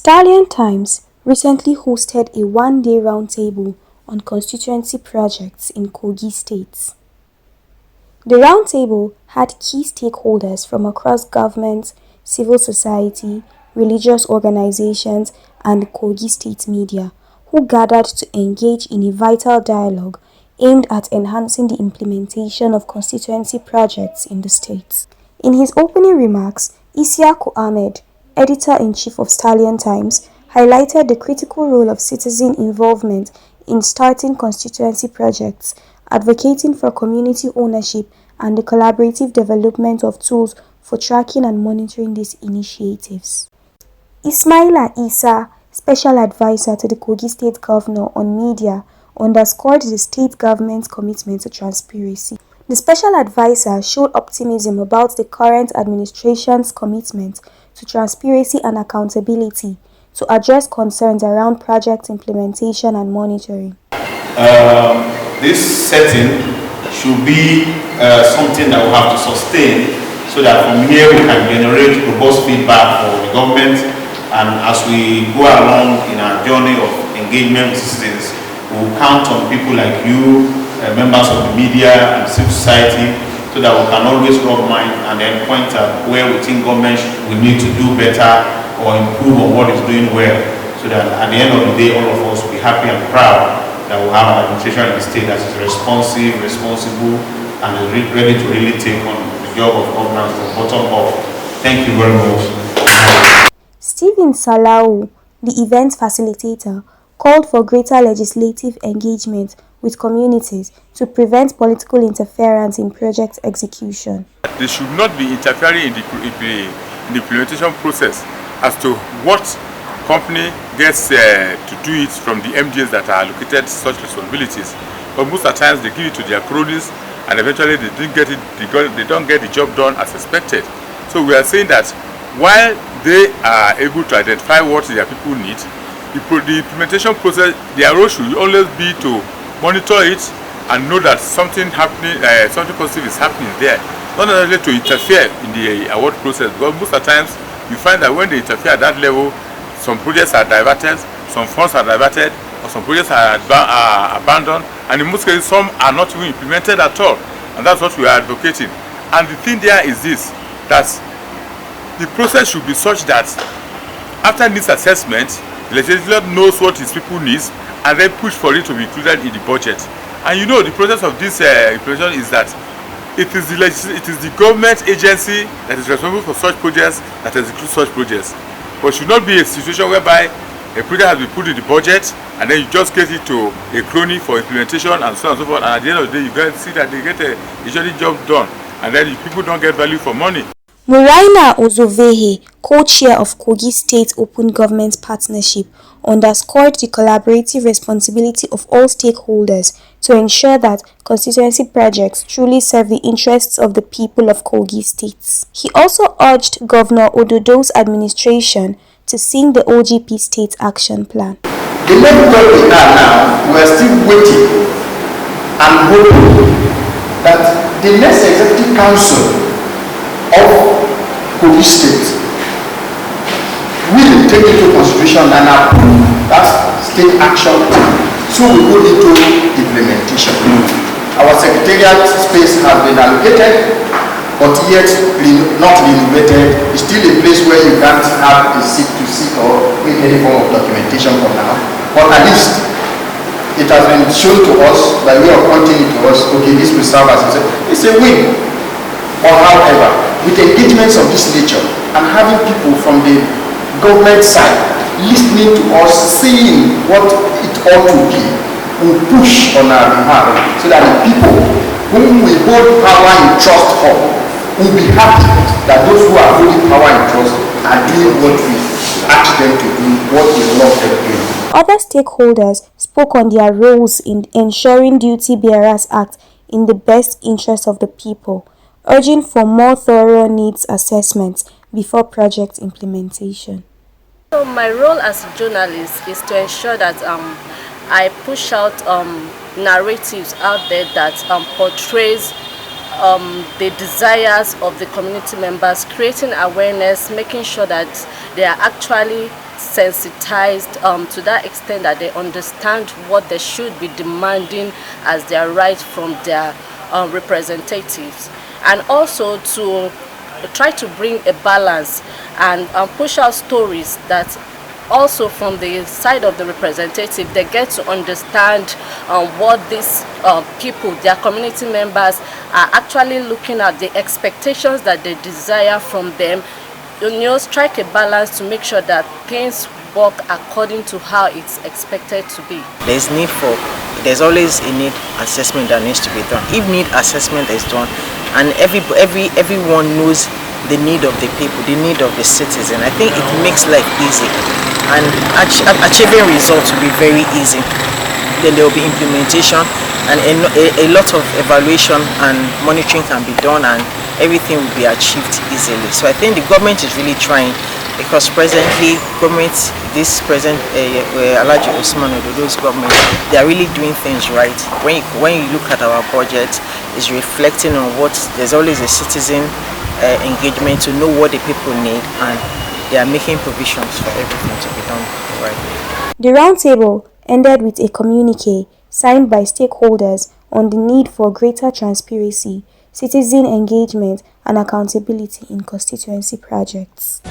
Stallion Times recently hosted a one-day roundtable on constituency projects in Kogi State. The roundtable had key stakeholders from across government, civil society, religious organizations, and the Kogi State media, who gathered to engage in a vital dialogue aimed at enhancing the implementation of constituency projects in the state. In his opening remarks, Isiaku Ahmed, editor-in-chief of Stallion Times, highlighted the critical role of citizen involvement in starting constituency projects, advocating for community ownership and the collaborative development of tools for tracking and monitoring these initiatives. Ismaila Isa, special advisor to the Kogi State Governor on media, underscored the state government's commitment to transparency. The special advisor showed optimism about the current administration's commitment to transparency and accountability to address concerns around project implementation and monitoring. This setting should be something that we have to sustain so that from here we can generate robust feedback for the government, and as we go along in our journey of engagement with citizens, we will count on people like you, members of the media and civil society, so that we can always rub mind and then point at where we think government we need to do better or improve on what is doing well, so that at the end of the day all of us will be happy and proud that we have an administration in the state that is responsive, responsible, and is ready to really take on the job of governance from bottom up. Thank you very much. Stephen Salau, the event facilitator, called for greater legislative engagement with communities to prevent political interference in project execution. They should not be interfering in the implementation process as to what company gets to do it from the MDs that are allocated such responsibilities. But most of the times they give it to their cronies, and eventually they don't get the job done as expected. So we are saying that while they are able to identify what their people need, the implementation process, their role should always be to monitor it and know that something positive is happening there, not necessarily to interfere in the award process, because most of the times you find that when they interfere at that level, some projects are diverted, some funds are diverted, or some projects are abandoned, and in most cases some are not even implemented at all, and that's what we are advocating. And the thing there is this, that the process should be such that after this assessment, the legislature knows what its people need and then push for it to be included in the budget. And you know, the process of this implementation is that it is the government agency that is responsible for such projects that execute such projects. But it should not be a situation whereby a project has been put in the budget and then you just get it to a crony for implementation and so on and so forth, and at the end of the day you guys see that they get a usually job done and then people don't get value for money. Muraina Ozovehe, co-chair of Kogi State Open Government Partnership, underscored the collaborative responsibility of all stakeholders to ensure that constituency projects truly serve the interests of the people of Kogi State. He also urged Governor Ododo's administration to sing the OGP State Action Plan. The level where we are now, we are still waiting and hoping that the next executive council of Kogi State will take into consideration and approve that state action plan, so we go into implementation. Our secretariat space has been allocated, but yet not renovated. It's still a place where you can't have a seat to sit or any form of documentation for now. But at least it has been shown to us by way of pointing it to us, okay, this will serve as it's a win. Or however, with engagements of this nature and having people from the government side listening to us, seeing what it ought to be, will push on our behalf so that the people whom we hold power in trust for will be happy that those who are holding power in trust are doing what we ask them to do, what we love them to do. Other stakeholders spoke on their roles in ensuring Duty Bearers Act in the best interest of the people, urging for more thorough needs assessments before project implementation. So my role as a journalist is to ensure that I push out narratives out there that portrays the desires of the community members, creating awareness, making sure that they are actually sensitized to that extent that they understand what they should be demanding as their right from their representatives, and also to try to bring a balance and push out stories that also from the side of the representative, they get to understand what these people, their community members, are actually looking at, the expectations that they desire from them. Strike a balance to make sure that things work according to how it's expected to be. There's always a need assessment that needs to be done. If need assessment is done, and everyone knows the need of the people, the need of the citizen, I think it makes life easy, and achieving results will be very easy. Then there will be implementation, and a lot of evaluation and monitoring can be done, and everything will be achieved easily. So I think the government is really trying, because presently this present Alhaji Usman Ododo's government, they are really doing things right. When you look at our budget, it's reflecting on what there's always a citizen engagement to know what the people need, and they are making provisions for everything to be done right. The roundtable ended with a communique signed by stakeholders on the need for greater transparency, citizen engagement, and accountability in constituency projects.